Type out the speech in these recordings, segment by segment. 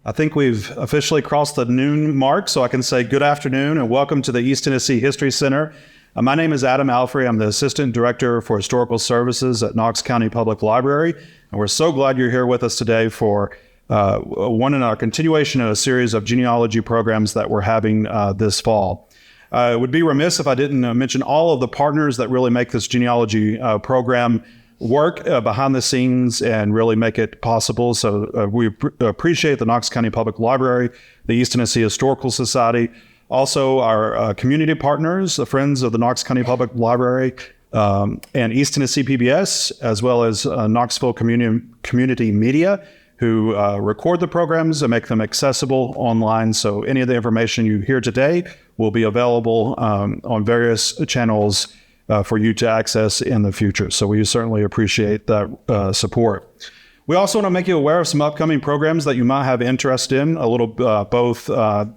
I think we've officially crossed the noon mark, so I can say good afternoon and welcome to the East Tennessee History Center. My name is Adam Alfrey. I'm the Assistant Director for Historical Services at Knox County Public Library, and we're so glad you're here with us today for one in our continuation of a series of genealogy programs that we're having this fall. It would be remiss if I didn't mention all of the partners that really make this genealogy program work behind the scenes and really make it possible. So we appreciate the Knox County Public Library, the East Tennessee Historical Society, also our community partners, the Friends of the Knox County Public Library, and East Tennessee PBS, as well as Knoxville Community Media, who record the programs and make them accessible online. So any of the information you hear today will be available on various channels for you to access in the future. So we certainly appreciate that support. We also want to make you aware of some upcoming programs that you might have interest in, a little both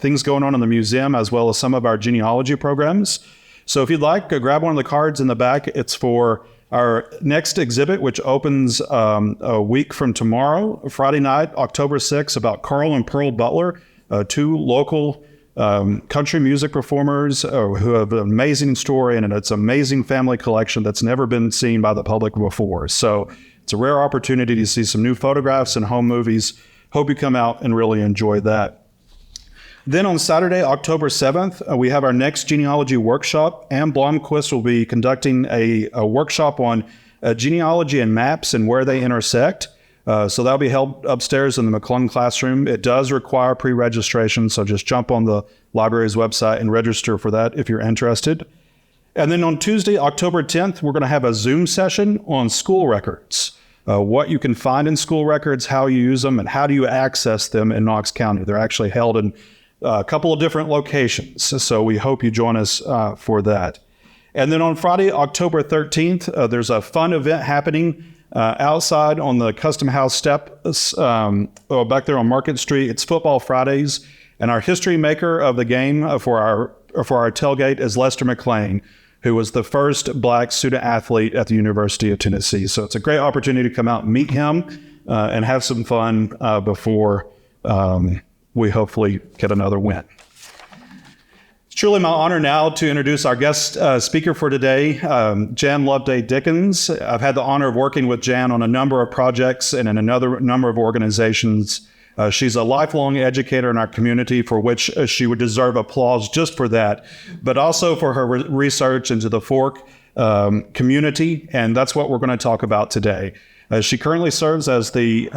things going on in the museum as well as some of our genealogy programs. So if you'd like, grab one of the cards in the back. It's for our next exhibit, which opens a week from tomorrow, Friday night, October 6th, about Carl and Pearl Butler, two local country music performers who have an amazing story and it's an amazing family collection that's never been seen by the public before. So it's a rare opportunity to see some new photographs and home movies. Hope you come out and really enjoy that. Then on Saturday, October 7th, we have our next genealogy workshop. Ann Blomquist will be conducting a workshop on genealogy and maps and where they intersect. So that'll be held upstairs in the McClung classroom. It does require pre-registration, so just jump on the library's website and register for that if you're interested. And then on Tuesday, October 10th, we're going to have a Zoom session on school records, what you can find in school records, how you use them, and how do you access them in Knox County. They're actually held in a couple of different locations, so we hope you join us for that. And then on Friday, October 13th, there's a fun event happening outside on the Custom House steps back there on Market Street. It's Football Fridays, and our history maker of the game for our tailgate is Lester McLean, who was the first Black student athlete at the University of Tennessee. So it's a great opportunity to come out and meet him and have some fun before we hopefully get another win. It's truly my honor now to introduce our guest speaker for today, Jan Loveday Dickens. I've had the honor of working with Jan on a number of projects and in another number of organizations. She's a lifelong educator in our community, for which she would deserve applause just for that, but also for her research into the Fork community, and that's what we're going to talk about today. She currently serves as the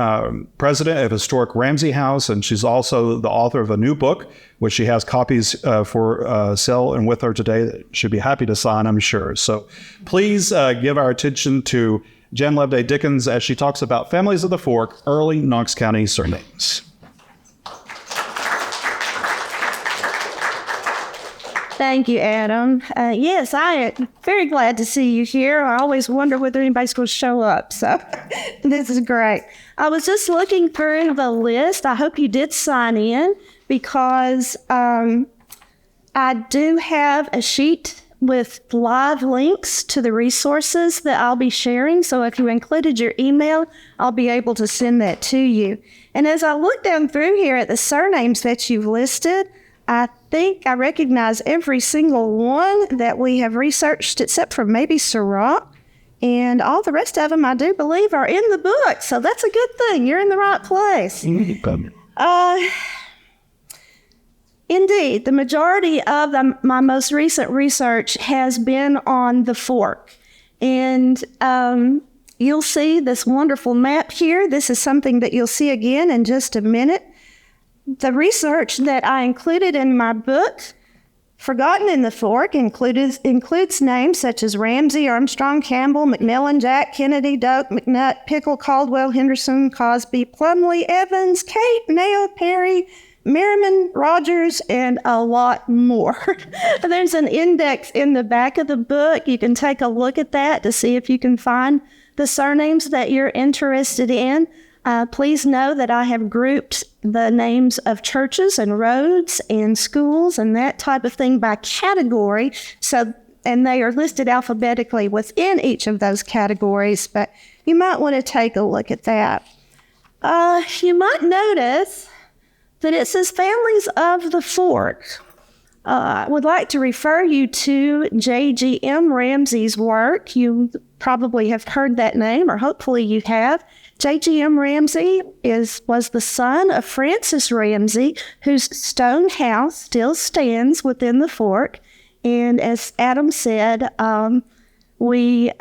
president of Historic Ramsey House, and she's also the author of a new book, which she has copies for sale and with her today. She'd be happy to sign, I'm sure. So please give our attention to Jan Loveday Dickens as she talks about Families of the Fork, early Knox County surnames. Thank you, Adam. Yes, I am very glad to see you here. I always wonder whether anybody's going to show up, so this is great. I was just looking through the list. I hope you did sign in because I do have a sheet with live links to the resources that I'll be sharing. So if you included your email, I'll be able to send that to you. And as I look down through here at the surnames that you've listed, I think I recognize every single one that we have researched except for maybe Sirach. And all the rest of them, I do believe, are in the book. So that's a good thing. You're in the right place. Indeed, the majority of my most recent research has been on the Fork. And you'll see this wonderful map here. This is something that you'll see again in just a minute. The research that I included in my book, Forgotten in the Fork, includes names such as Ramsey, Armstrong, Campbell, McMillan, Jack, Kennedy, Doak, McNutt, Pickle, Caldwell, Henderson, Cosby, Plumley, Evans, Kate, Nail, Perry, Merriman, Rogers, and a lot more. There's an index in the back of the book. You can take a look at that to see if you can find the surnames that you're interested in. Please know that I have grouped the names of churches and roads and schools and that type of thing by category. And they are listed alphabetically within each of those categories, but you might want to take a look at that. You might notice But it says families of the Fork. I would like to refer you to J.G.M. Ramsey's work. You probably have heard that name, or hopefully you have. J.G.M. Ramsey was the son of Francis Ramsey, whose stone house still stands within the Fork. And as Adam said, we've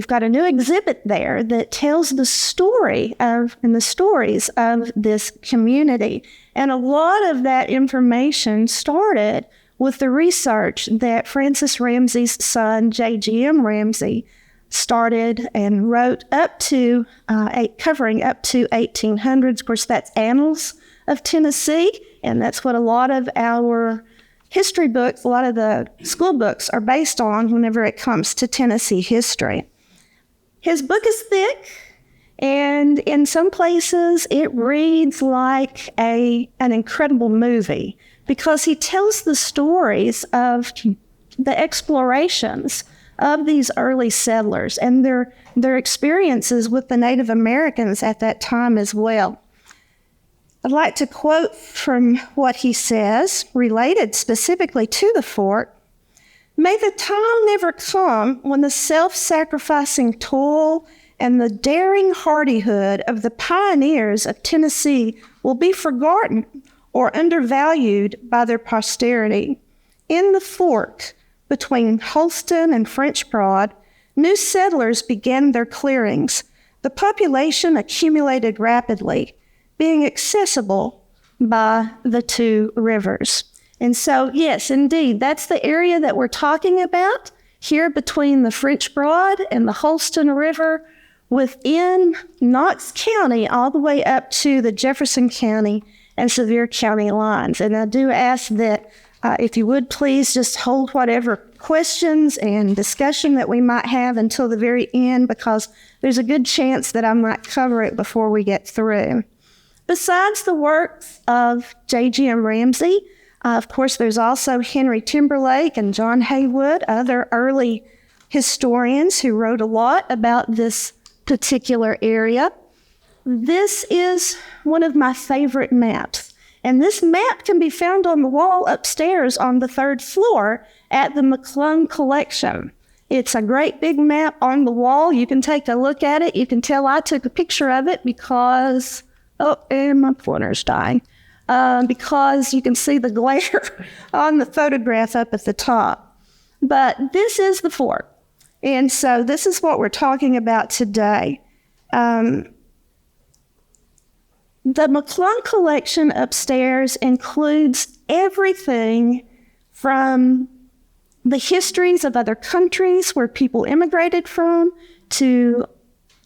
got a new exhibit there that tells the stories of this community. And a lot of that information started with the research that Francis Ramsey's son, J.G.M. Ramsey, started and wrote up to, covering up to 1800s. Of course, that's Annals of Tennessee, and that's what a lot of our history books, a lot of the school books are based on whenever it comes to Tennessee history. His book is thick, and in some places it reads like an incredible movie because he tells the stories of the explorations of these early settlers and their experiences with the Native Americans at that time as well. I'd like to quote from what he says, related specifically to the Fork. May the time never come when the self-sacrificing toil and the daring hardihood of the pioneers of Tennessee will be forgotten or undervalued by their posterity. In the Fork, between Holston and French Broad, new settlers began their clearings. The population accumulated rapidly, being accessible by the two rivers. And so, yes, indeed, that's the area that we're talking about here between the French Broad and the Holston River within Knox County all the way up to the Jefferson County and Sevier County lines. And I do ask that if you would please just hold whatever questions and discussion that we might have until the very end, because there's a good chance that I might cover it before we get through. Besides the works of J.G.M. Ramsey, of course, there's also Henry Timberlake and John Haywood, other early historians who wrote a lot about this particular area. This is one of my favorite maps, and this map can be found on the wall upstairs on the third floor at the McClung Collection. It's a great big map on the wall. You can take a look at it. You can tell I took a picture of it because, and my pointer's dying, because you can see the glare on the photograph up at the top. But this is the Fork. And so this is what we're talking about today. The McClung Collection upstairs includes everything from the histories of other countries where people immigrated from to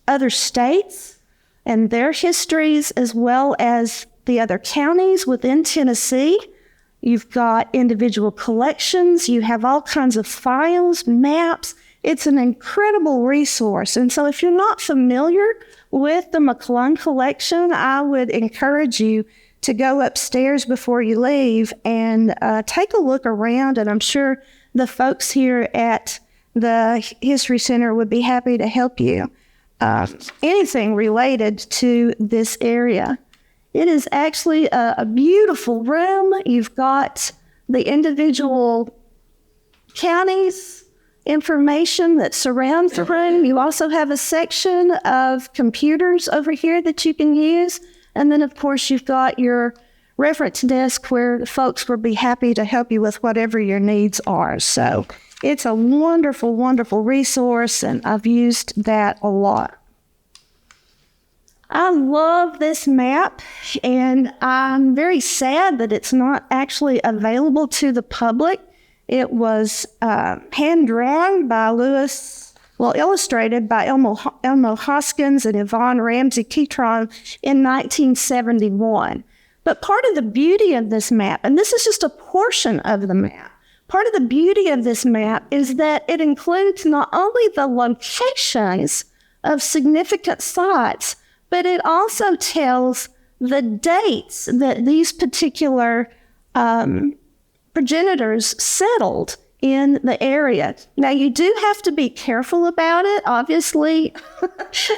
other states and their histories, as well as the other counties within Tennessee. You've got individual collections. You have all kinds of files, maps. It's an incredible resource. And so if you're not familiar with the McClung Collection, I would encourage you to go upstairs before you leave and take a look around. And I'm sure the folks here at the History Center would be happy to help you. Anything related to this area. It is actually a beautiful room. You've got the individual counties information that surrounds the room. You also have a section of computers over here that you can use. And then, of course, you've got your reference desk where the folks will be happy to help you with whatever your needs are. So it's a wonderful, wonderful resource, and I've used that a lot. I love this map, and I'm very sad that it's not actually available to the public. It was hand-drawn by illustrated by Elmo Hoskins and Yvonne Ramsey Ketron in 1971. But part of the beauty of this map, and this is just a portion of the map, part of the beauty of this map is that it includes not only the locations of significant sites, but it also tells the dates that these particular progenitors settled in the area. Now, you do have to be careful about it. Obviously,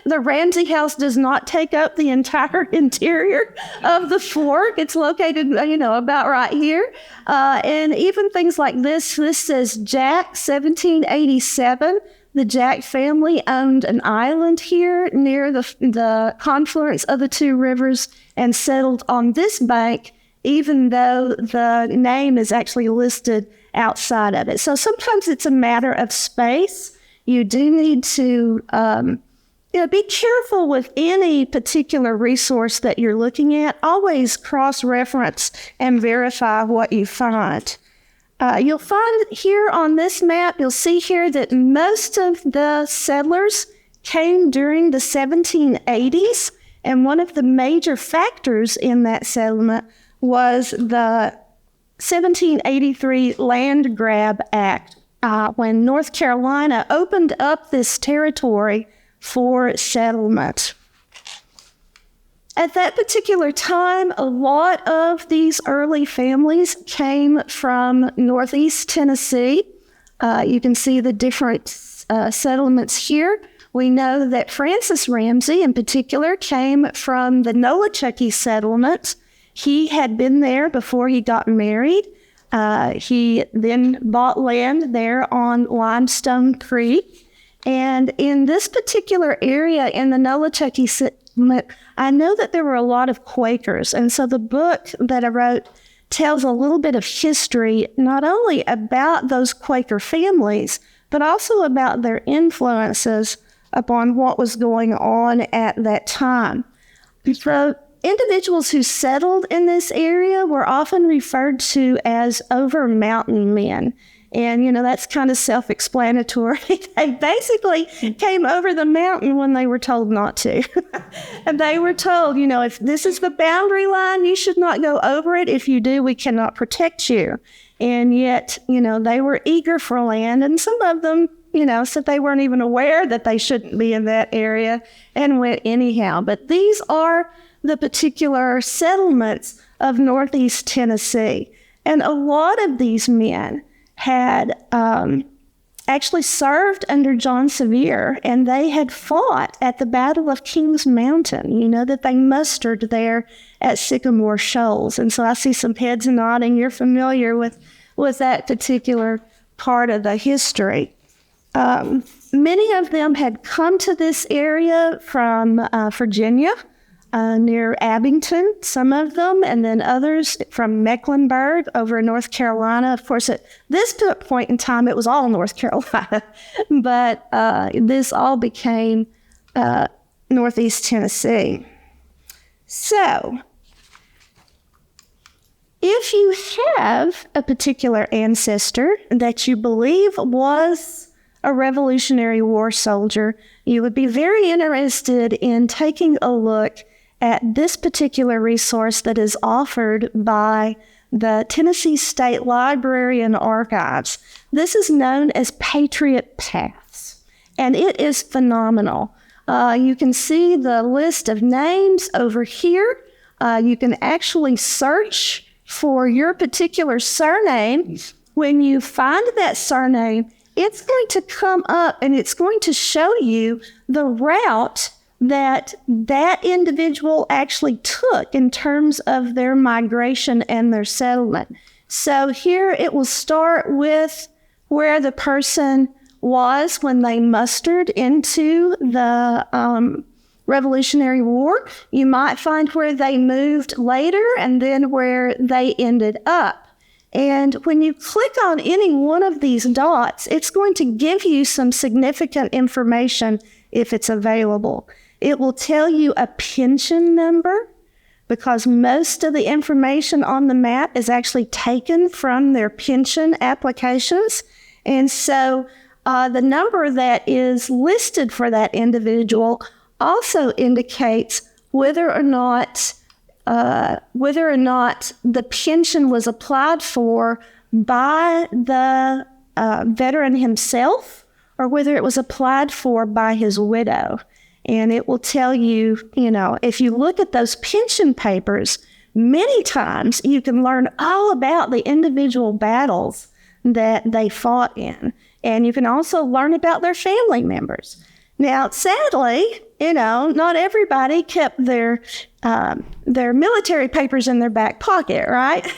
the Ramsey House does not take up the entire interior of the fort. It's located, about right here. And even things like this says Jack, 1787. The Jack family owned an island here near the confluence of the two rivers and settled on this bank, even though the name is actually listed outside of it. So sometimes it's a matter of space. You do need to be careful with any particular resource that you're looking at. Always cross-reference and verify what you find. You'll find here on this map, you'll see here that most of the settlers came during the 1780s, and one of the major factors in that settlement was the 1783 Land Grab Act, when North Carolina opened up this territory for settlement. At that particular time, a lot of these early families came from Northeast Tennessee. You can see the different settlements here. We know that Francis Ramsey, in particular, came from the Nolichucky settlement. He had been there before he got married. He then bought land there on Limestone Creek. And in this particular area in the Nolichucky settlement, I know that there were a lot of Quakers. And so the book that I wrote tells a little bit of history, not only about those Quaker families, but also about their influences upon what was going on at that time. So individuals who settled in this area were often referred to as over mountain men. And, that's kind of self-explanatory. They basically came over the mountain when they were told not to. And they were told, if this is the boundary line, you should not go over it. If you do, we cannot protect you. And yet, they were eager for land. And some of them, said they weren't even aware that they shouldn't be in that area and went anyhow. But these are the particular settlements of Northeast Tennessee. And a lot of these men had actually served under John Sevier, and they had fought at the Battle of Kings Mountain, that they mustered there at Sycamore Shoals. And so I see some heads nodding. You're familiar with that particular part of the history. Many of them had come to this area from Virginia, near Abington, some of them, and then others from Mecklenburg over in North Carolina. Of course, at this point in time, it was all North Carolina, but this all became Northeast Tennessee. So, if you have a particular ancestor that you believe was a Revolutionary War soldier, you would be very interested in taking a look at this particular resource that is offered by the Tennessee State Library and Archives. This is known as Patriot Paths, and it is phenomenal. You can see the list of names over here. You can actually search for your particular surname. When you find that surname, it's going to come up and it's going to show you the route that individual actually took in terms of their migration and their settlement. So here it will start with where the person was when they mustered into the Revolutionary War. You might find where they moved later and then where they ended up. And when you click on any one of these dots, it's going to give you some significant information if it's available. It will tell you a pension number, because most of the information on the map is actually taken from their pension applications. And so the number that is listed for that individual also indicates whether or not the pension was applied for by the veteran himself or whether it was applied for by his widow. And it will tell you, if you look at those pension papers, many times you can learn all about the individual battles that they fought in. And you can also learn about their family members. Now, sadly, not everybody kept their military papers in their back pocket, right?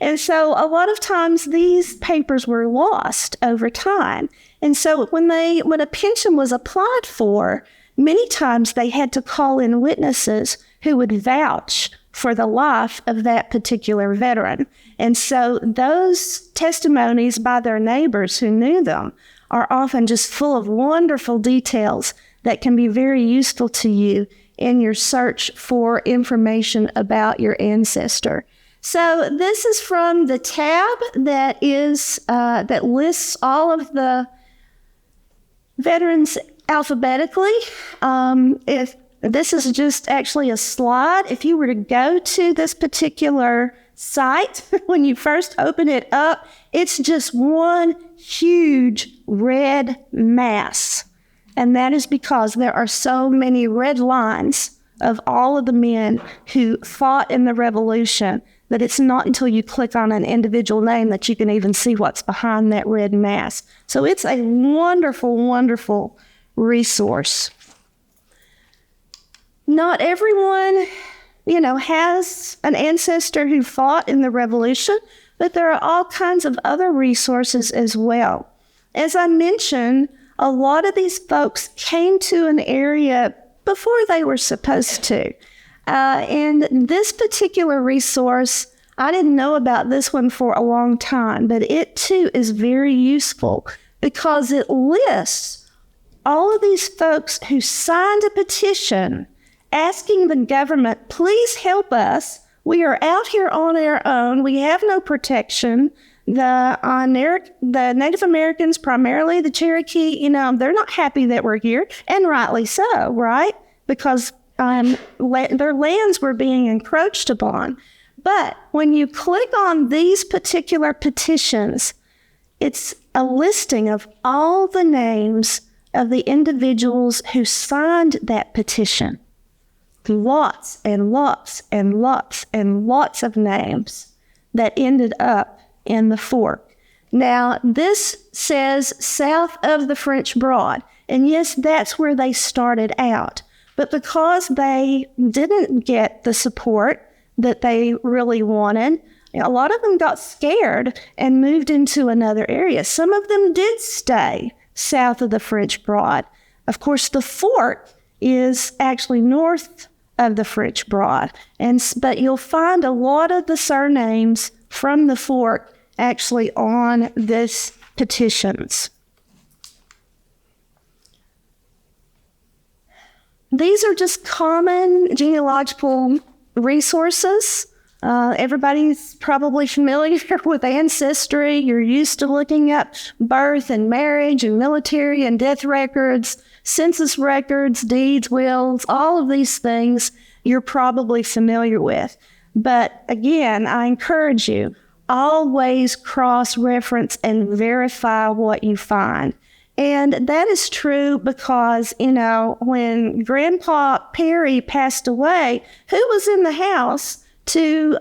And so a lot of times these papers were lost over time. And so when a pension was applied for, many times they had to call in witnesses who would vouch for the life of that particular veteran. And so those testimonies by their neighbors who knew them are often just full of wonderful details that can be very useful to you in your search for information about your ancestor. So this is from the tab that lists all of the veterans alphabetically. If this is just actually a slide, if you were to go to this particular site, when you first open it up, it's just one huge red mass. And that is because there are so many red lines of all of the men who fought in the Revolution that it's not until you click on an individual name that you can even see what's behind that red mass. So it's a wonderful, wonderful resource. Not everyone, has an ancestor who fought in the Revolution, but there are all kinds of other resources as well. As I mentioned, a lot of these folks came to an area before they were supposed to. And this particular resource, I didn't know about this one for a long time, but it too is very useful because it lists all of these folks who signed a petition asking the government, please help us. We are out here on our own. We have no protection. The Native Americans, primarily the Cherokee, they're not happy that we're here, and rightly so, right? Because their lands were being encroached upon. But when you click on these particular petitions, it's a listing of all the names of the individuals who signed that petition. Lots and lots and lots and lots of names that ended up in the Fork. Now, this says south of the French Broad, and yes, that's where they started out. But because they didn't get the support that they really wanted, a lot of them got scared and moved into another area. Some of them did stay south of the French Broad. Of course, the Fork is actually north of the French Broad, but you'll find a lot of the surnames from the Fork actually on this petitions. These are just common genealogical resources. Everybody's probably familiar with Ancestry. You're used to looking up birth and marriage and military and death records, census records, deeds, wills, all of these things you're probably familiar with. But again, I encourage you, always cross-reference and verify what you find. And that is true because, when Grandpa Perry passed away, who was in the house to,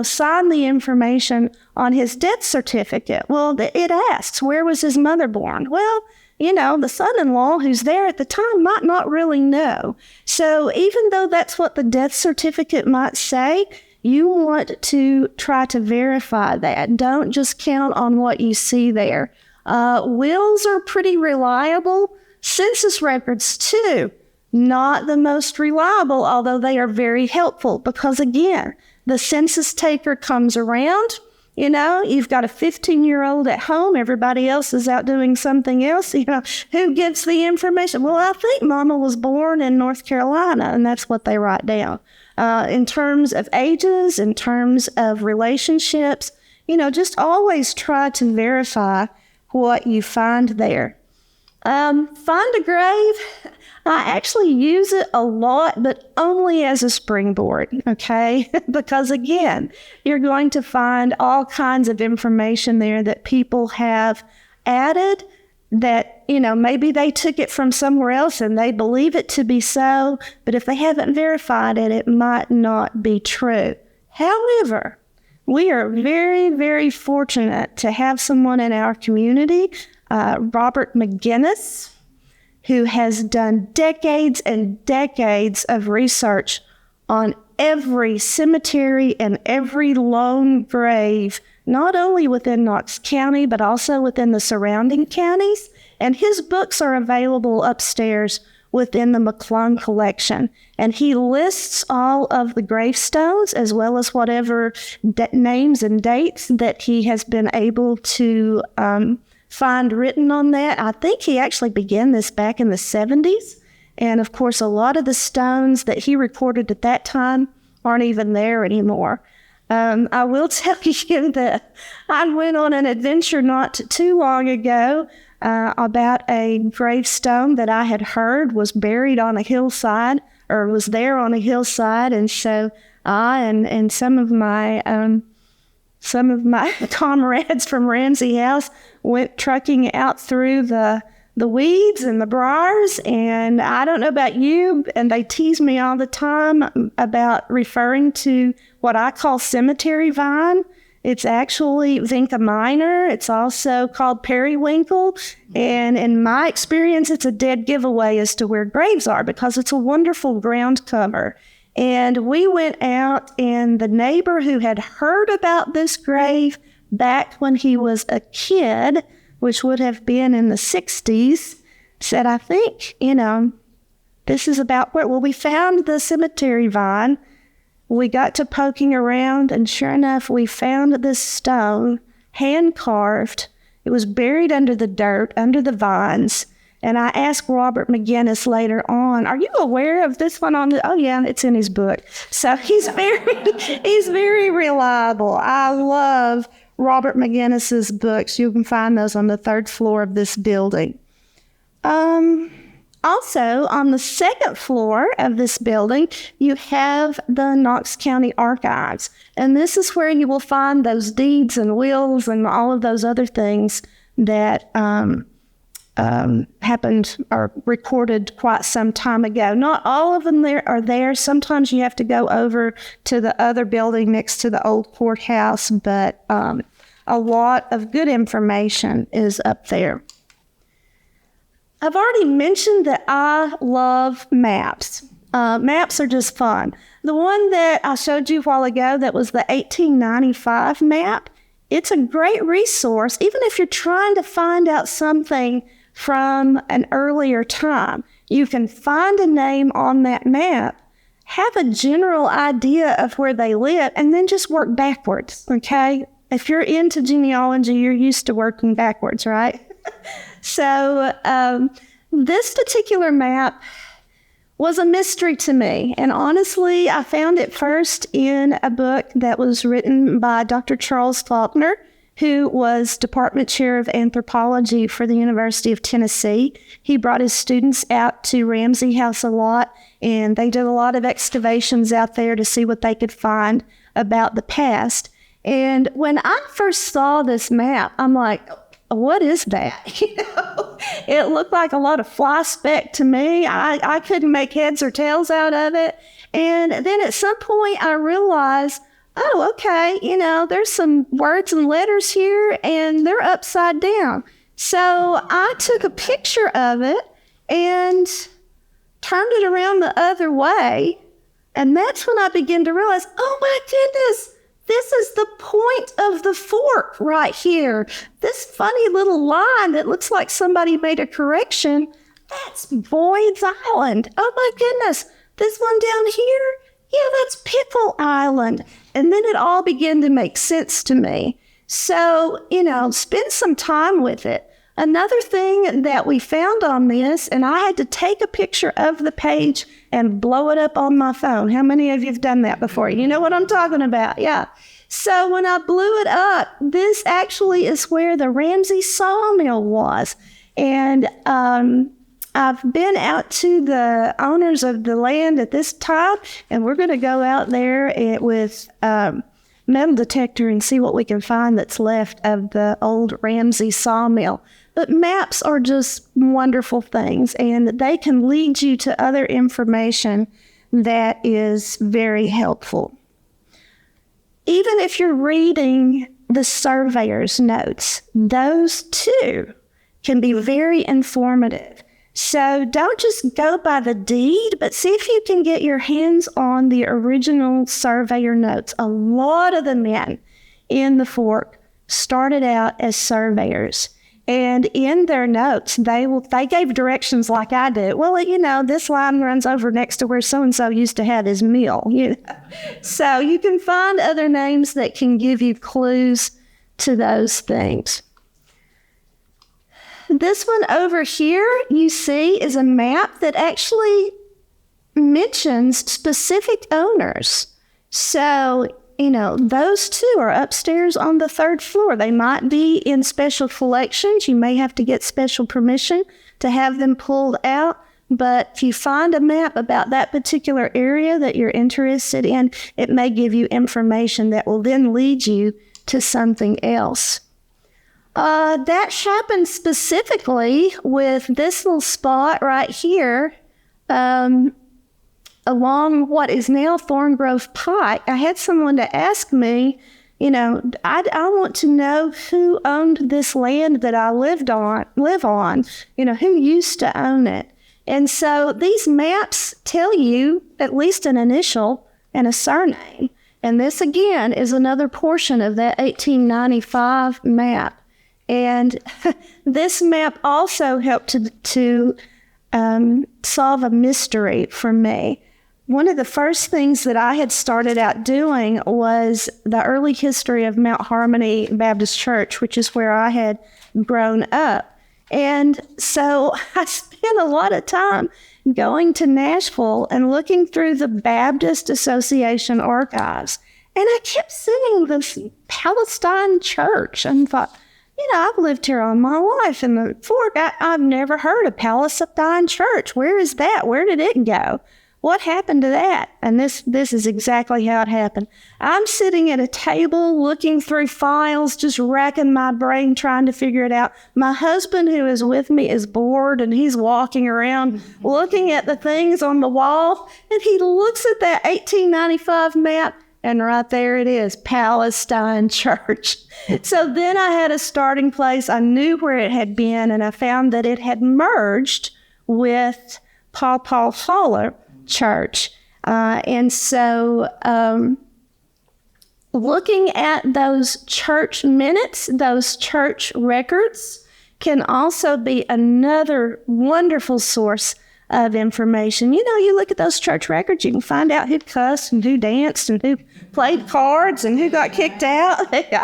sign the information on his death certificate? Well, it asks, where was his mother born? Well, the son-in-law who's there at the time might not really know. So even though that's what the death certificate might say, you want to try to verify that. Don't just count on what you see there. Wills are pretty reliable. Census records, too, not the most reliable, although they are very helpful because, again, the census taker comes around. You've got a 15-year-old at home. Everybody else is out doing something else. Who gets the information? Well, I think Mama was born in North Carolina, and that's what they write down. In terms of ages, in terms of relationships, just always try to verify what you find there. Find a grave. I actually use it a lot, but only as a springboard, okay? Because again, you're going to find all kinds of information there that people have added that, maybe they took it from somewhere else and they believe it to be so, but if they haven't verified it, it might not be true. However, We are very, very fortunate to have someone in our community, Robert McGinnis, who has done decades and decades of research on every cemetery and every lone grave, not only within Knox County, but also within the surrounding counties. And his books are available upstairs within the McClung collection. And he lists all of the gravestones as well as whatever names and dates that he has been able to find written on that. I think he actually began this back in the 70s. And of course, a lot of the stones that he recorded at that time aren't even there anymore. I will tell you that I went on an adventure not too long ago about a gravestone that I had heard was buried on a hillside, or was there on a hillside. And so I and some of my comrades from Ramsey House went trucking out through the weeds and the briars. And I don't know about you, and they tease me all the time about referring to what I call cemetery vine. It's actually Vinca minor. It's also called periwinkle. And in my experience, it's a dead giveaway as to where graves are because it's a wonderful ground cover. And we went out, and the neighbor who had heard about this grave back when he was a kid, which would have been in the 60s, said, I think, this is about where, we found the cemetery vine. We got to poking around, and sure enough, we found this stone, hand-carved. It was buried under the dirt, under the vines. And I asked Robert McGinnis later on, are you aware of this one on the, oh yeah, it's in his book. So he's very reliable. I love Robert McGinnis's books. You can find those on the 3rd floor of this building. Also, on the 2nd floor of this building, you have the Knox County Archives. And this is where you will find those deeds and wills and all of those other things that happened or recorded quite some time ago. Not all of them are there. Sometimes you have to go over to the other building next to the old courthouse, but a lot of good information is up there. I've already mentioned that I love maps. Maps are just fun. The one that I showed you a while ago that was the 1895 map, it's a great resource, even if you're trying to find out something from an earlier time. You can find a name on that map, have a general idea of where they live, and then just work backwards, okay? If you're into genealogy, you're used to working backwards, right? So this particular map was a mystery to me. And honestly, I found it first in a book that was written by Dr. Charles Faulkner, who was department chair of anthropology for the University of Tennessee. He brought his students out to Ramsey House a lot, and they did a lot of excavations out there to see what they could find about the past. And when I first saw this map, I'm like, what is that? It looked like a lot of fly speck to me. I couldn't make heads or tails out of it. And then at some point I realized, oh, okay, there's some words and letters here and they're upside down. So I took a picture of it and turned it around the other way. And that's when I began to realize, oh my goodness, this is the point of the fork right here. This funny little line that looks like somebody made a correction, that's Boyd's Island. Oh my goodness, this one down here, yeah, that's Pickle Island. And then it all began to make sense to me. So, spend some time with it. Another thing that we found on this, and I had to take a picture of the page and blow it up on my phone. How many of you have done that before? You know what I'm talking about, yeah. So when I blew it up, this actually is where the Ramsey sawmill was. And I've been out to the owners of the land at this time, and we're going to go out there with metal detector and see what we can find that's left of the old Ramsey sawmill. But maps are just wonderful things, and they can lead you to other information that is very helpful. even if you're reading the surveyor's notes, those too can be very informative. So don't just go by the deed, but see if you can get your hands on the original surveyor notes. A lot of the men in the Fork started out as surveyors. And in their notes, they gave directions like I do. Well, this line runs over next to where so-and-so used to have his mill. So you can find other names that can give you clues to those things. This one over here, you see, is a map that actually mentions specific owners. So, those two are upstairs on the 3rd floor. They might be in special collections. You may have to get special permission to have them pulled out. But if you find a map about that particular area that you're interested in, it may give you information that will then lead you to something else. That happened specifically with this little spot right here, along what is now Thorngrove Pike. I had someone to ask me, I want to know who owned this land that I live on, who used to own it. And so these maps tell you at least an initial and a surname. And this, again, is another portion of that 1895 map. And this map also helped to solve a mystery for me. One of the first things that I had started out doing was the early history of Mount Harmony Baptist Church, which is where I had grown up. And so I spent a lot of time going to Nashville and looking through the Baptist Association archives. And I kept seeing this Palestine church and thought, I've lived here all my life in the Fork. I've never heard of Palestine church. Where is that? Where did it go? What happened to that? And this is exactly how it happened. I'm sitting at a table looking through files, just racking my brain trying to figure it out. My husband, who is with me, is bored, and he's walking around looking at the things on the wall, and he looks at that 1895 map, and right there it is, Palestine Church. So then I had a starting place. I knew where it had been, and I found that it had merged with Paul Haller Church. And so looking at those church minutes, those church records, can also be another wonderful source of information. You look at those church records, you can find out who cussed and who danced and who played cards and who got kicked out,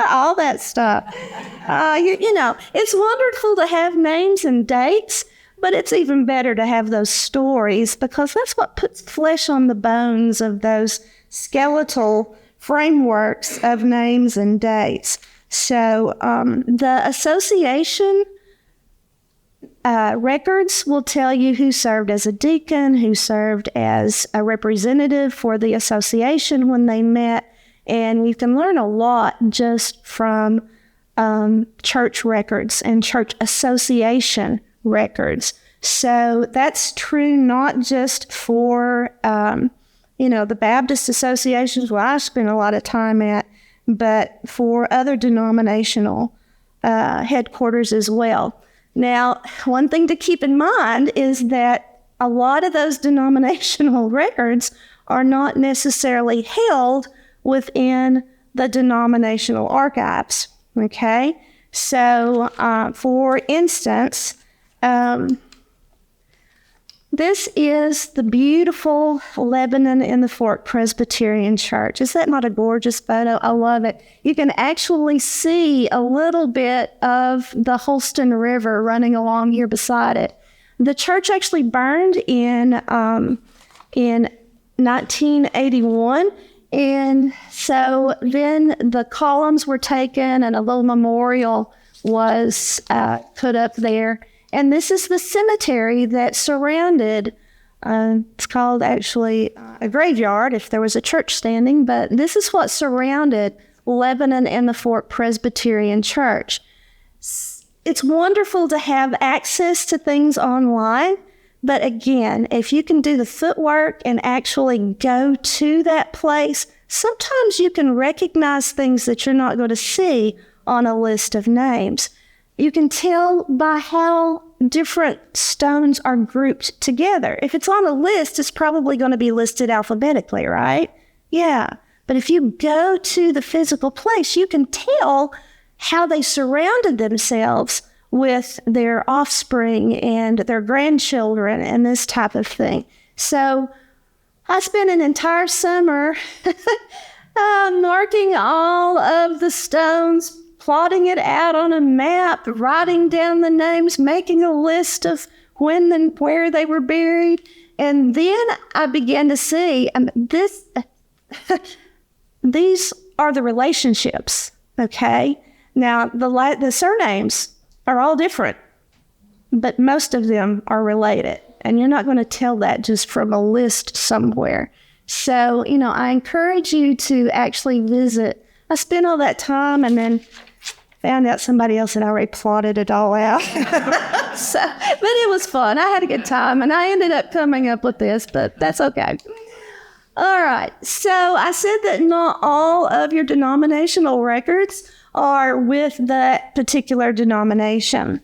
all that stuff. It's wonderful to have names and dates, but it's even better to have those stories, because that's what puts flesh on the bones of those skeletal frameworks of names and dates. So the association records will tell you who served as a deacon, who served as a representative for the association when they met, and you can learn a lot just from church records and church association records. So that's true not just for, the Baptist associations, where I spent a lot of time at, but for other denominational headquarters as well. Now, one thing to keep in mind is that a lot of those denominational records are not necessarily held within the denominational archives, okay? So, for instance, this is the beautiful Lebanon in the Fork Presbyterian Church. Is that not a gorgeous photo? I love it. You can actually see a little bit of the Holston River running along here beside it. The church actually burned in 1981, and so then the columns were taken and a little memorial was put up there. And this is the cemetery that surrounded, it's called actually a graveyard if there was a church standing, but this is what surrounded Lebanon and the Fork Presbyterian Church. It's wonderful to have access to things online, but again, if you can do the footwork and actually go to that place, sometimes you can recognize things that you're not going to see on a list of names. You can tell by how different stones are grouped together. If it's on a list, it's probably going to be listed alphabetically, right? Yeah. But if you go to the physical place, you can tell how they surrounded themselves with their offspring and their grandchildren and this type of thing. So I spent an entire summer marking all of the stones, plotting it out on a map, writing down the names, making a list of when and where they were buried. And then I began to see these are the relationships, okay? Now, the surnames are all different, but most of them are related. And you're not going to tell that just from a list somewhere. So, I encourage you to actually visit. I spent all that time and then found out somebody else had already plotted it all out. But it was fun. I had a good time, and I ended up coming up with this, but that's okay. All right. So I said that not all of your denominational records are with that particular denomination.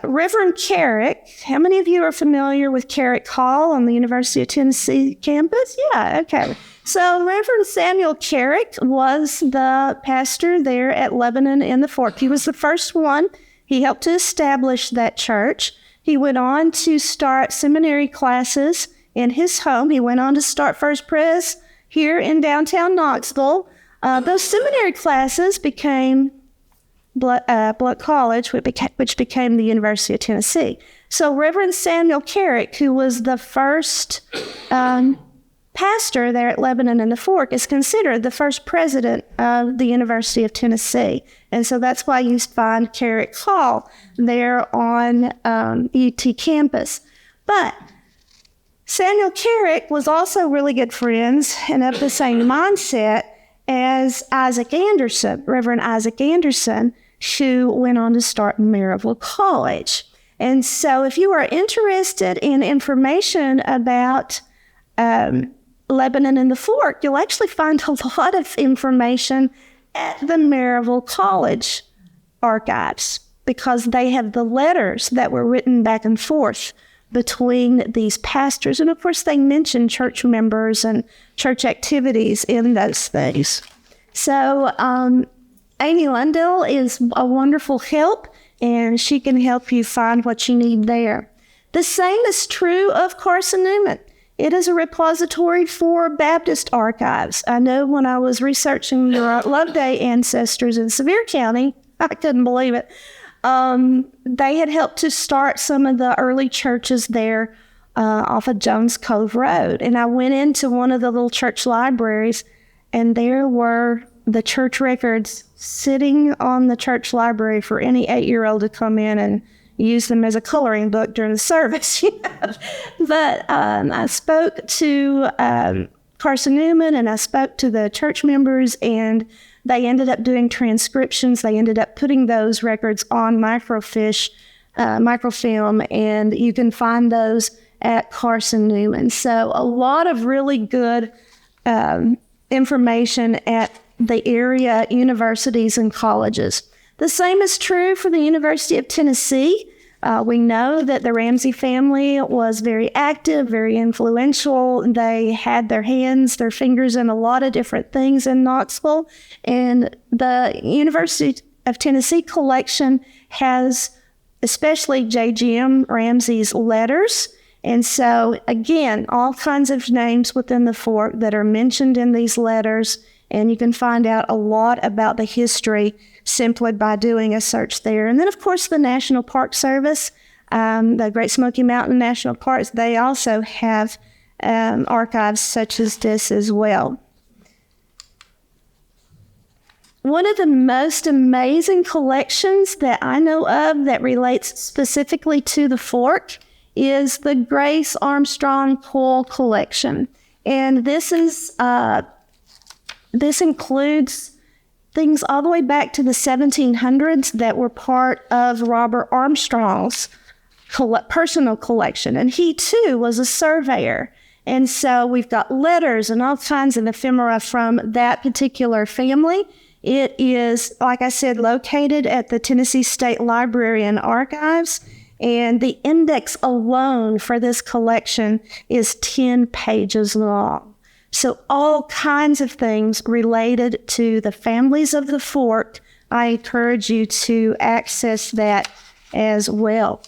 Reverend Carrick, how many of you are familiar with Carrick Hall on the University of Tennessee campus? Yeah, okay. So Reverend Samuel Carrick was the pastor there at Lebanon in the Fork. He was the first one. He helped to establish that church. He went on to start seminary classes in his home. He went on to start First Pres here in downtown Knoxville. Those seminary classes became Blood College, which became the University of Tennessee. So Reverend Samuel Carrick, who was the first pastor there at Lebanon and the Fork, is considered the first president of the University of Tennessee. And so that's why you find Carrick Hall there on UT campus. But Samuel Carrick was also really good friends and of the same mindset as Isaac Anderson, Reverend Isaac Anderson, who went on to start Maryville College. And so if you are interested in information about Lebanon and the Fork, you'll actually find a lot of information at the Maryville College archives, because they have the letters that were written back and forth between these pastors. And of course, they mention church members and church activities in those things. So Amy Lundell is a wonderful help, and she can help you find what you need there. The same is true of Carson Newman. It is a repository for Baptist archives. I know when I was researching your Loveday ancestors in Sevier County, I couldn't believe it. They had helped to start some of the early churches there off of Jones Cove Road. And I went into one of the little church libraries, and there were the church records sitting on the church library for any 8-year-old to come in and use them as a coloring book during the service. But I spoke to Carson Newman, and I spoke to the church members, and they ended up doing transcriptions. They ended up putting those records on microfilm, and you can find those at Carson Newman. So a lot of really good information at the area universities and colleges. The same is true for the University of Tennessee. We know that the Ramsey family was very active, very influential. They had their fingers in a lot of different things in Knoxville. And the University of Tennessee collection has especially J.G.M. Ramsey's letters. And so, again, all kinds of names within the Fork that are mentioned in these letters. And you can find out a lot about the history simply by doing a search there. And then, of course, the National Park Service, the Great Smoky Mountain National Parks, they also have archives such as this as well. One of the most amazing collections that I know of that relates specifically to the Fork is the Grace Armstrong Poole Collection. And this includes things all the way back to the 1700s that were part of Robert Armstrong's personal collection. And he, too, was a surveyor. And so we've got letters and all kinds of ephemera from that particular family. It is, like I said, located at the Tennessee State Library and Archives. And the index alone for this collection is 10 pages long. So all kinds of things related to the families of the Fork. I encourage you to access that as well.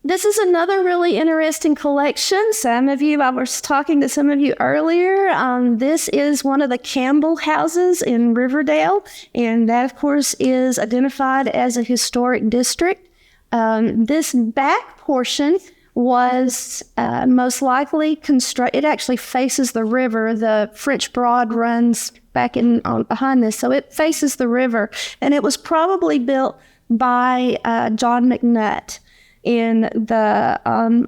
This is another really interesting collection. I was talking to some of you earlier. This is one of the Campbell houses in Riverdale, and that, of course, is identified as a historic district. This back portion was most likely constructed. It actually faces the river. The French Broad runs back behind this, so it faces the river, and it was probably built by John McNutt in the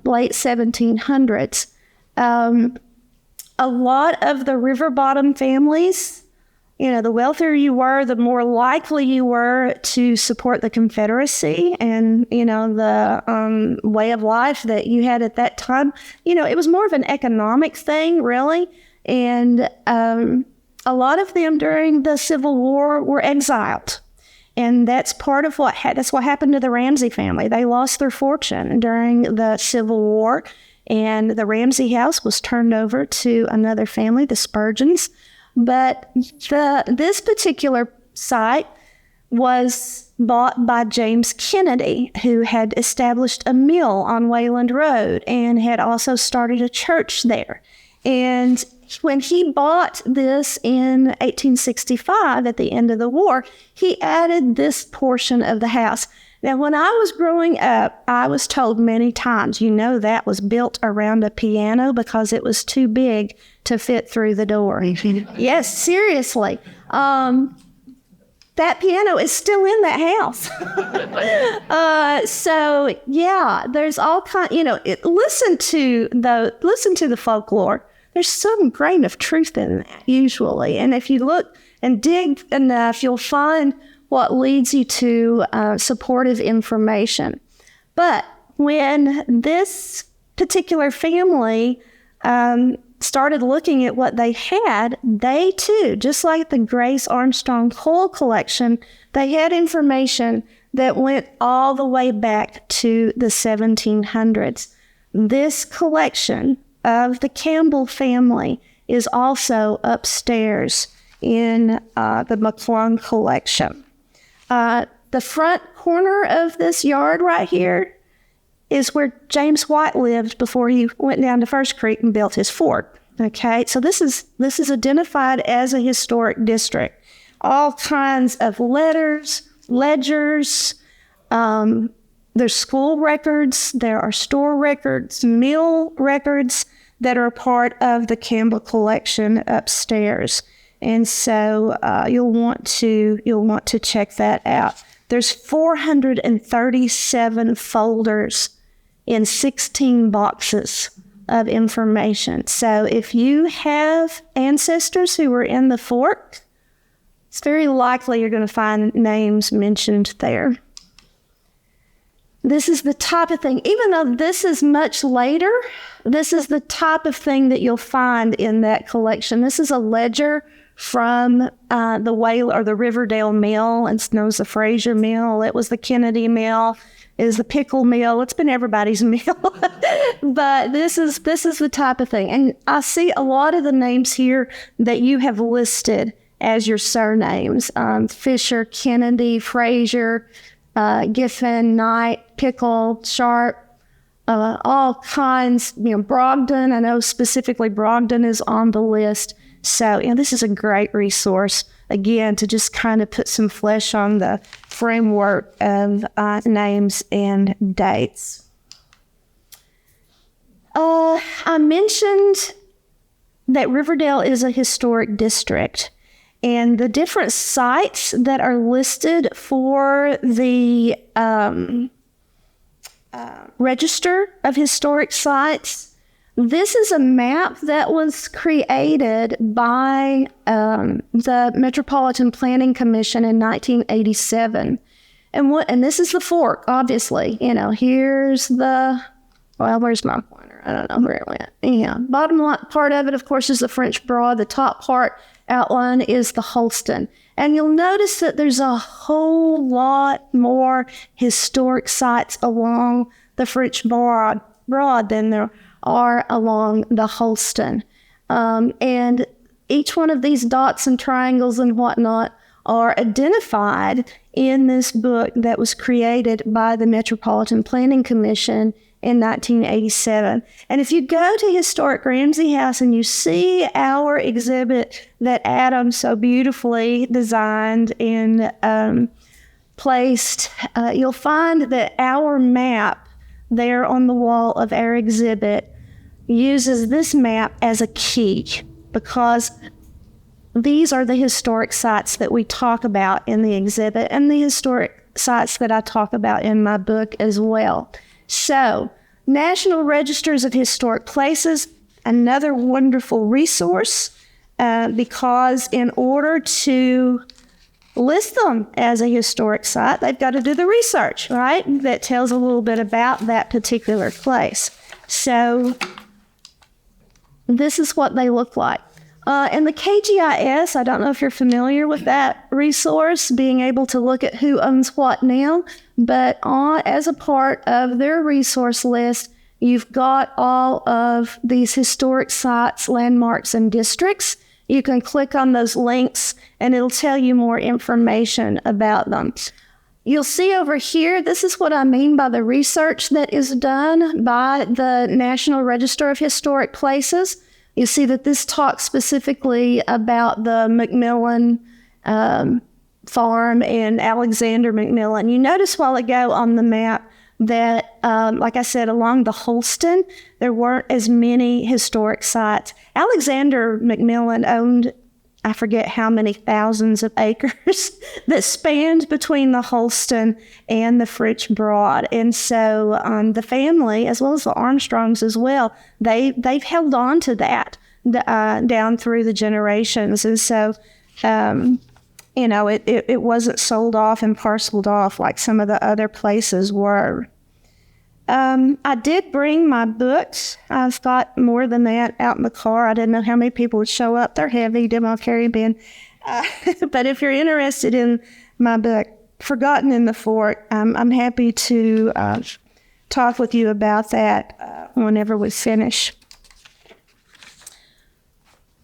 late 1700s. A lot of the river bottom families, the wealthier you were, the more likely you were to support the Confederacy and, the way of life that you had at that time. It was more of an economic thing, really. And a lot of them during the Civil War were exiled. And that's part of that's what happened to the Ramsey family. They lost their fortune during the Civil War, and the Ramsey house was turned over to another family, the Spurgeons. But this particular site was bought by James Kennedy, who had established a mill on Wayland Road and had also started a church there. And when he bought this in 1865, at the end of the war, he added this portion of the house. Now, when I was growing up, I was told many times, that was built around a piano because it was too big to fit through the door. Yes, seriously. That piano is still in that house. So yeah, there's all kind. Listen to the folklore. There's some grain of truth in that usually, and if you look and dig enough, you'll find what leads you to supportive information. But when this particular family started looking at what they had, they too, just like the Grace Armstrong Cole collection, they had information that went all the way back to the 1700s. This collection of the Campbell family is also upstairs in the McClung collection. The front corner of this yard right here is where James White lived before he went down to First Creek and built his fort. Okay, so this is identified as a historic district. All kinds of letters, ledgers, there's school records, there are store records, mill records that are part of the Campbell collection upstairs. And so you'll want to check that out. There's 437 folders in 16 boxes of information. So if you have ancestors who were in the Fork, it's very likely you're going to find names mentioned there. This is the type of thing, even though this is much later, this is the type of thing that you'll find in that collection. This is a ledger from the Riverdale Mill. It's known as the Fraser Mill. It was the Kennedy Mill. It is the Pickle Mill. It's been everybody's mill. But this is the type of thing. And I see a lot of the names here that you have listed as your surnames. Fisher, Kennedy, Fraser, Giffen, Knight, Pickle, Sharp, all kinds. Brogdon, I know specifically Brogdon is on the list. So, this is a great resource, again, to just kind of put some flesh on the framework of names and dates. I mentioned that Riverdale is a historic district, and the different sites that are listed for the Register of Historic Sites. This is a map that was created by the Metropolitan Planning Commission in 1987. And this is the Fork, obviously. Here's where's my pointer? I don't know where it went. Yeah. Bottom part of it, of course, is the French Broad. The top part outline is the Holston. And you'll notice that there's a whole lot more historic sites along the French Broad than there are along the Holston. And each one of these dots and triangles and whatnot are identified in this book that was created by the Metropolitan Planning Commission in 1987. And if you go to Historic Ramsey House and you see our exhibit that Adam so beautifully designed and placed, you'll find that our map there on the wall of our exhibit uses this map as a key, because these are the historic sites that we talk about in the exhibit and the historic sites that I talk about in my book as well. So, National Registers of Historic Places, another wonderful resource, because in order to list them as a historic site, they've got to do the research, right? That tells a little bit about that particular place. So, this is what they look like. And the KGIS, I don't know if you're familiar with that resource, being able to look at who owns what now, but as a part of their resource list, you've got all of these historic sites, landmarks, and districts. You can click on those links and it'll tell you more information about them. You'll see over here, this is what I mean by the research that is done by the National Register of Historic Places. You see that this talks specifically about the McMillan farm and Alexander McMillan. You notice while ago on the map that, like I said, along the Holston, there weren't as many historic sites. Alexander McMillan owned, I forget how many thousands of acres that spanned between the Holston and the French Broad. And so the family, as well as the Armstrongs as well, they've held on to that down through the generations. And so, it wasn't sold off and parceled off like some of the other places were. I did bring my books. I've got more than that out in the car. I didn't know how many people would show up. They're heavy, demo carry bin. But if you're interested in my book, Forgotten in the Fort, I'm happy to talk with you about that whenever we finish.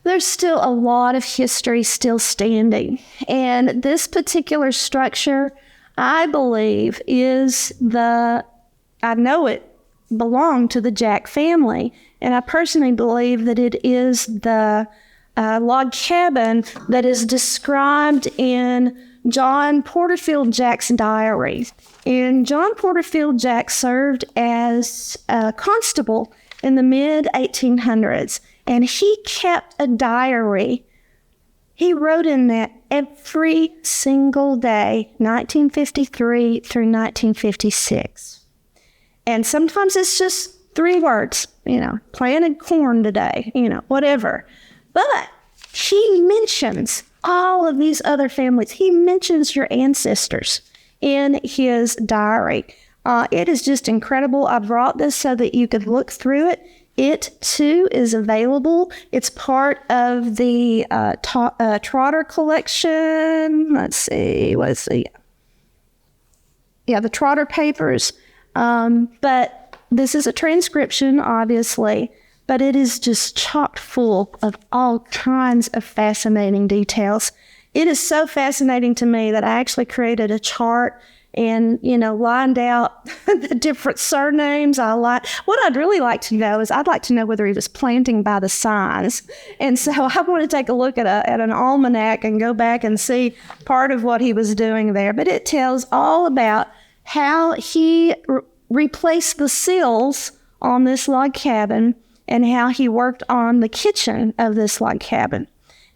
There's still a lot of history still standing. And this particular structure, I believe, I know it belonged to the Jack family, and I personally believe that it is the log cabin that is described in John Porterfield Jack's diary. And John Porterfield Jack served as a constable in the mid-1800s, and he kept a diary. He wrote in that every single day, 1953 through 1956. And sometimes it's just 3 words, planted corn today, whatever. But he mentions all of these other families. He mentions your ancestors in his diary. It is just incredible. I brought this so that you could look through it. It, too, is available. It's part of the Trotter collection. Let's see. Yeah, the Trotter papers. But this is a transcription, obviously, but it is just chock full of all kinds of fascinating details. It is so fascinating to me that I actually created a chart and, lined out the different surnames. What I'd really like to know is I'd like to know whether he was planting by the signs. And so I want to take a look at an almanac and go back and see part of what he was doing there. But it tells all about how he replaced the sills on this log cabin and how he worked on the kitchen of this log cabin.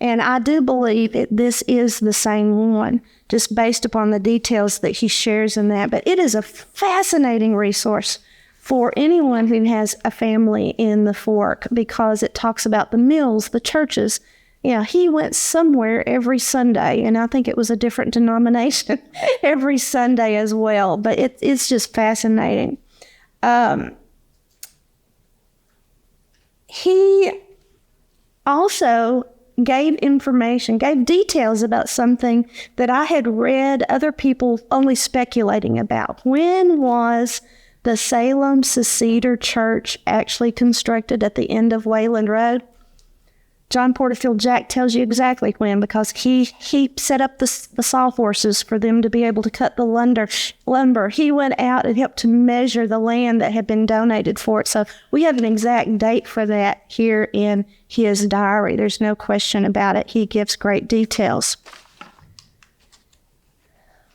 And I do believe that this is the same one, just based upon the details that he shares in that. But it is a fascinating resource for anyone who has a family in the Fork, because it talks about the mills, the churches. Yeah, he went somewhere every Sunday, and I think it was a different denomination every Sunday as well. But it's just fascinating. he also gave details about something that I had read other people only speculating about. When was the Salem Seceder Church actually constructed at the end of Wayland Road? John Porterfield Jack tells you exactly when, because he set up the sawhorses for them to be able to cut the lumber. He went out and helped to measure the land that had been donated for it. So we have an exact date for that here in his diary. There's no question about it. He gives great details.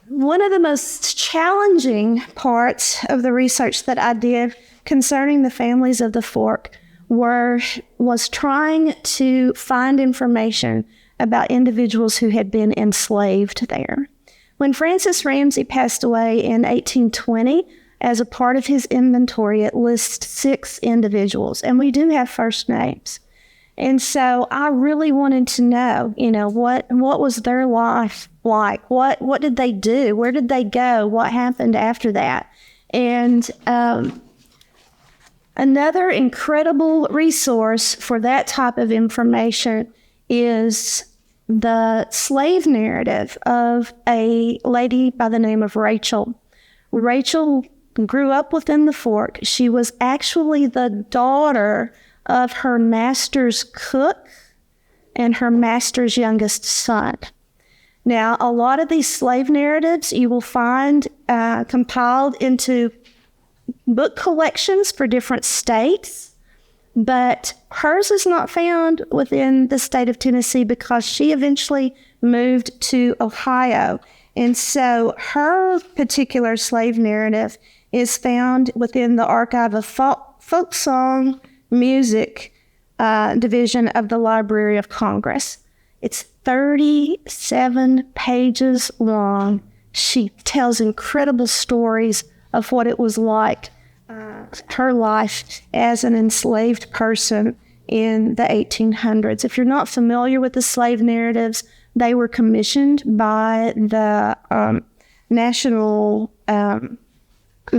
One of the most challenging parts of the research that I did concerning the families of the Fork was trying to find information about individuals who had been enslaved there. When Francis Ramsey passed away in 1820, as a part of his inventory, it lists 6 individuals, and we do have first names. And so I really wanted to know, what was their life like? What did they do? Where did they go? What happened after that? And another incredible resource for that type of information is the slave narrative of a lady by the name of Rachel. Rachel grew up within the Fork. She was actually the daughter of her master's cook and her master's youngest son. Now, a lot of these slave narratives you will find compiled into book collections for different states, but hers is not found within the state of Tennessee because she eventually moved to Ohio. And so her particular slave narrative is found within the archive of folk song music division of the Library of Congress. It's 37 pages long. She tells incredible stories of what it was like, her life as an enslaved person in the 1800s. If you're not familiar with the slave narratives, they were commissioned by the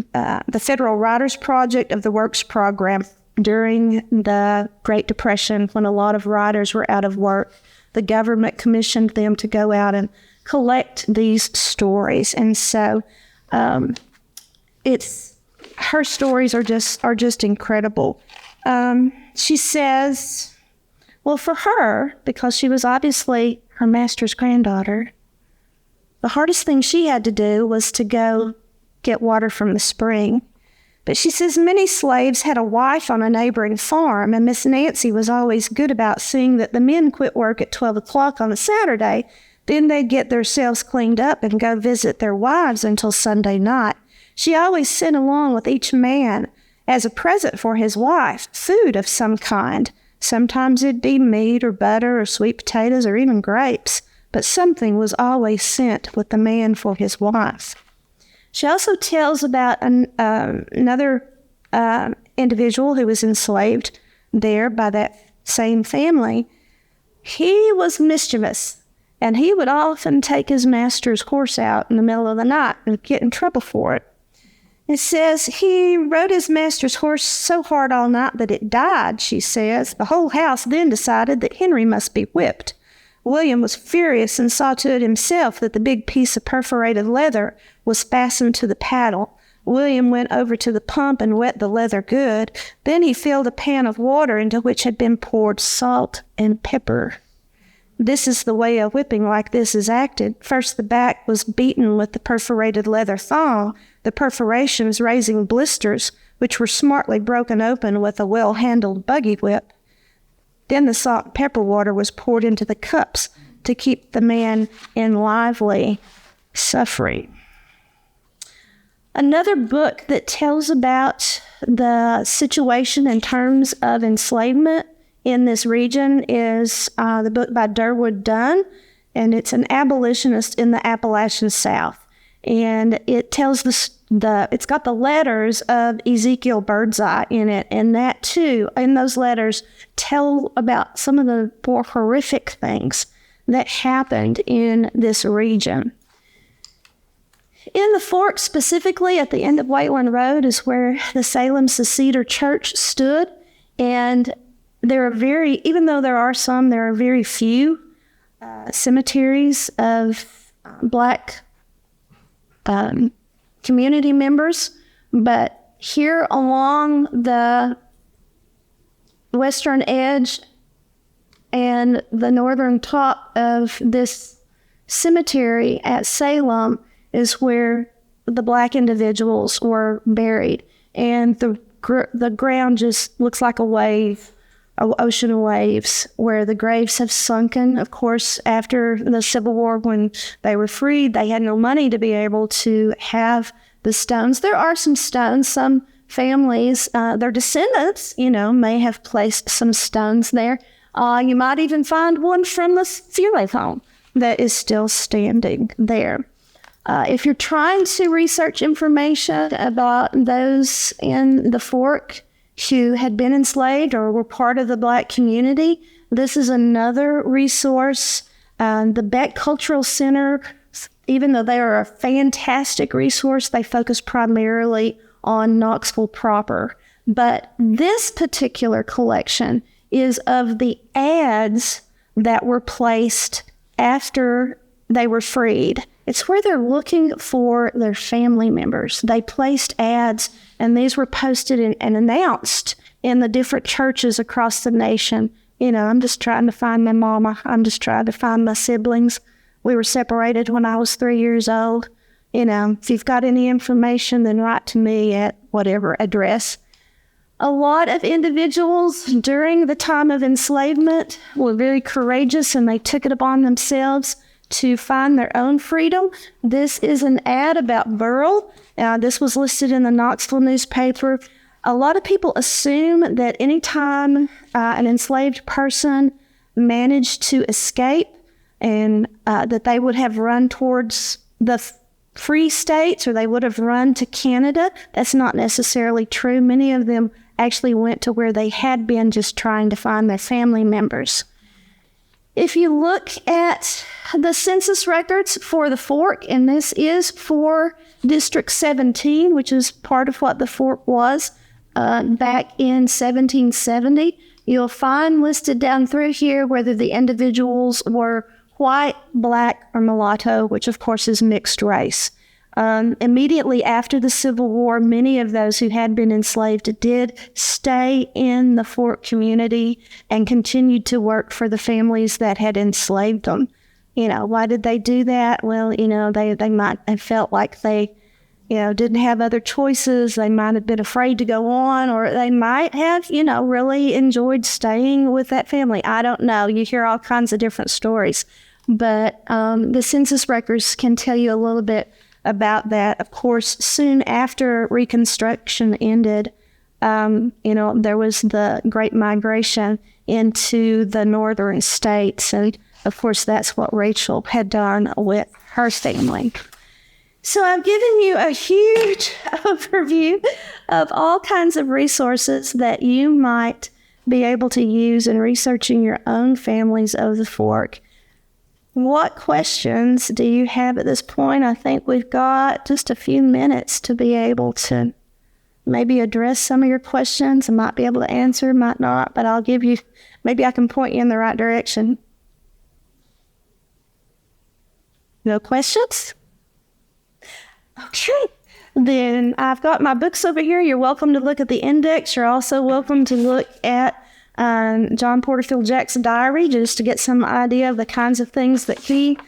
the Federal Writers Project of the Works Program during the Great Depression, when a lot of writers were out of work. The government commissioned them to go out and collect these stories. And so her stories are just incredible. She says, well, for her, because she was obviously her master's granddaughter, the hardest thing she had to do was to go get water from the spring. But she says many slaves had a wife on a neighboring farm, and Miss Nancy was always good about seeing that the men quit work at 12 o'clock on a Saturday. Then they'd get themselves cleaned up and go visit their wives until Sunday night. She always sent along with each man, as a present for his wife, food of some kind. Sometimes it'd be meat or butter or sweet potatoes or even grapes, but something was always sent with the man for his wife. She also tells about another individual who was enslaved there by that same family. He was mischievous, and he would often take his master's horse out in the middle of the night and get in trouble for it. It says he rode his master's horse so hard all night that it died, she says. The whole house then decided that Henry must be whipped. William was furious and saw to it himself that the big piece of perforated leather was fastened to the paddle. William went over to the pump and wet the leather good. Then he filled a pan of water into which had been poured salt and pepper. This is the way a whipping like this is acted. First, the back was beaten with the perforated leather thong, the perforations raising blisters, which were smartly broken open with a well-handled buggy whip. Then the salt and pepper water was poured into the cups to keep the man in lively suffering. Another book that tells about the situation in terms of enslavement in this region is the book by Durwood Dunn, and it's an abolitionist in the Appalachian South. And it tells it's got the letters of Ezekiel Birdseye in it, and that too, in those letters, tell about some of the more horrific things that happened in this region. In the Fork, specifically at the end of Wayland Road, is where the Salem Seceder Church stood, and even though there are some, there are very few cemeteries of Black community members. But here along the western edge and the northern top of this cemetery at Salem is where the Black individuals were buried. And the ground just looks like a wave, an ocean of waves, where the graves have sunken. Of course, after the Civil War, when they were freed, they had no money to be able to have the stones. There are some stones. Some families, their descendants, may have placed some stones there. You might even find one from the funeral home that is still standing there. If you're trying to research information about those in the Fork who had been enslaved or were part of the Black community, this is another resource. The Beck Cultural Center, even though they are a fantastic resource, they focus primarily on Knoxville proper. But this particular collection is of the ads that were placed after they were freed. It's where they're looking for their family members. They placed ads, and these were posted and announced in the different churches across the nation. I'm just trying to find my mama. I'm just trying to find my siblings. We were separated when I was 3 years old. If you've got any information, then write to me at whatever address. A lot of individuals during the time of enslavement were very courageous, and they took it upon themselves to find their own freedom. This is an ad about Burrell. This was listed in the Knoxville newspaper. A lot of people assume that anytime an enslaved person managed to escape, and that they would have run towards the free states, or they would have run to Canada. That's not necessarily true. Many of them actually went to where they had been, just trying to find their family members. If you look at the census records for the Fork, and this is for District 17, which is part of what the Fork was back in 1770, you'll find listed down through here whether the individuals were white, Black, or mulatto, which of course is mixed race. Immediately after the Civil War, many of those who had been enslaved did stay in the Fork community and continued to work for the families that had enslaved them. Why did they do that? Well, they might have felt like they, didn't have other choices. They might have been afraid to go on, or they might have, really enjoyed staying with that family. I don't know. You hear all kinds of different stories. But the census records can tell you a little bit about that. Of course, soon after Reconstruction ended, there was the Great Migration into the northern states. And of course, that's what Rachel had done with her family. So I've given you a huge overview of all kinds of resources that you might be able to use in researching your own families of the Fork. What questions do you have at this point? I think we've got just a few minutes to be able to maybe address some of your questions. I might be able to answer, might not, but maybe I can point you in the right direction. No questions? Okay. Then I've got my books over here. You're welcome to look at the index. You're also welcome to look at John Porterfield Jack's diary, just to get some idea of the kinds of things that he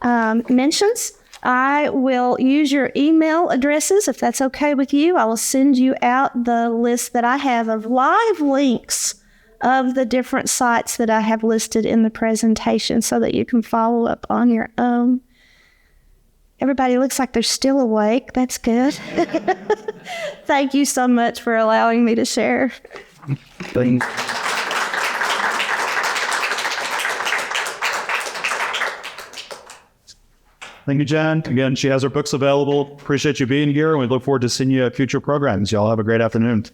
mentions. I will use your email addresses, if that's okay with you. I will send you out the list that I have of live links of the different sites that I have listed in the presentation, so that you can follow up on your own. Everybody looks like they're still awake. That's good. Thank you so much for allowing me to share. Thanks. Thank you, Jen. Again, she has her books available. Appreciate you being here, and we look forward to seeing you at future programs. Y'all have a great afternoon.